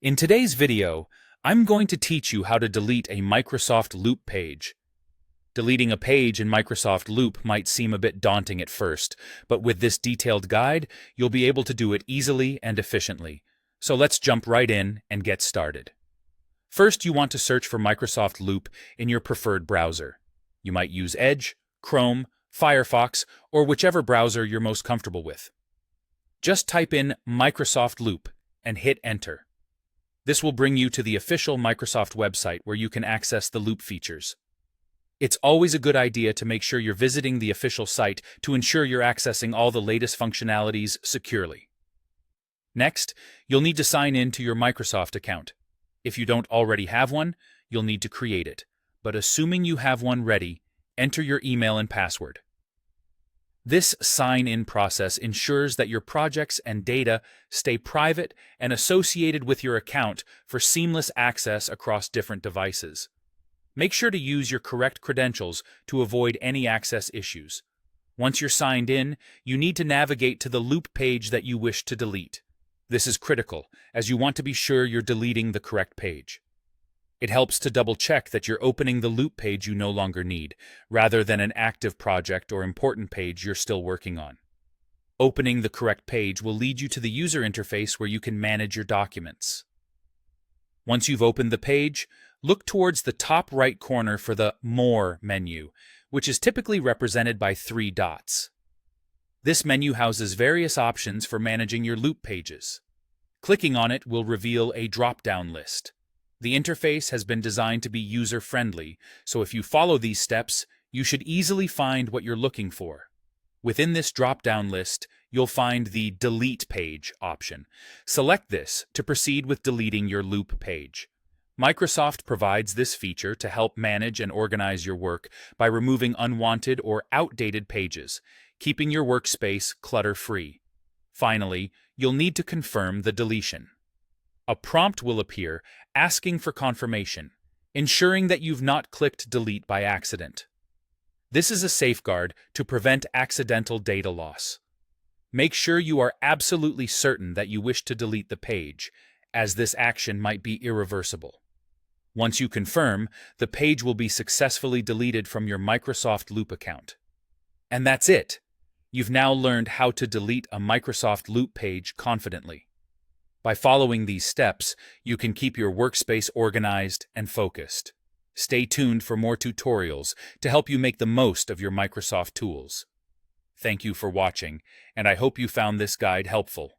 In today's video, I'm going to teach you how to delete a Microsoft Loop page. Deleting a page in Microsoft Loop might seem a bit daunting at first, but with this detailed guide, you'll be able to do it easily and efficiently. So let's jump right in and get started. First, you want to search for Microsoft Loop in your preferred browser. You might use Edge, Chrome, Firefox, or whichever browser you're most comfortable with. Just type in Microsoft Loop and hit Enter. This will bring you to the official Microsoft website where you can access the Loop features. It's always a good idea to make sure you're visiting the official site to ensure you're accessing all the latest functionalities securely. Next, you'll need to sign in to your Microsoft account. If you don't already have one, you'll need to create it. But assuming you have one ready, enter your email and password. This sign-in process ensures that your projects and data stay private and associated with your account for seamless access across different devices. Make sure to use your correct credentials to avoid any access issues. Once you're signed in, you need to navigate to the Loop page that you wish to delete. This is critical, as you want to be sure you're deleting the correct page. It helps to double-check that you're opening the Loop page you no longer need, rather than an active project or important page you're still working on. Opening the correct page will lead you to the user interface where you can manage your documents. Once you've opened the page, look towards the top right corner for the More menu, which is typically represented by 3 dots. This menu houses various options for managing your Loop pages. Clicking on it will reveal a drop-down list. The interface has been designed to be user-friendly, so if you follow these steps, you should easily find what you're looking for. Within this drop-down list, you'll find the Delete Page option. Select this to proceed with deleting your Loop page. Microsoft provides this feature to help manage and organize your work by removing unwanted or outdated pages, keeping your workspace clutter-free. Finally, you'll need to confirm the deletion. A prompt will appear asking for confirmation, ensuring that you've not clicked delete by accident. This is a safeguard to prevent accidental data loss. Make sure you are absolutely certain that you wish to delete the page, as this action might be irreversible. Once you confirm, the page will be successfully deleted from your Microsoft Loop account. And that's it! You've now learned how to delete a Microsoft Loop page confidently. By following these steps, you can keep your workspace organized and focused. Stay tuned for more tutorials to help you make the most of your Microsoft tools. Thank you for watching, and I hope you found this guide helpful.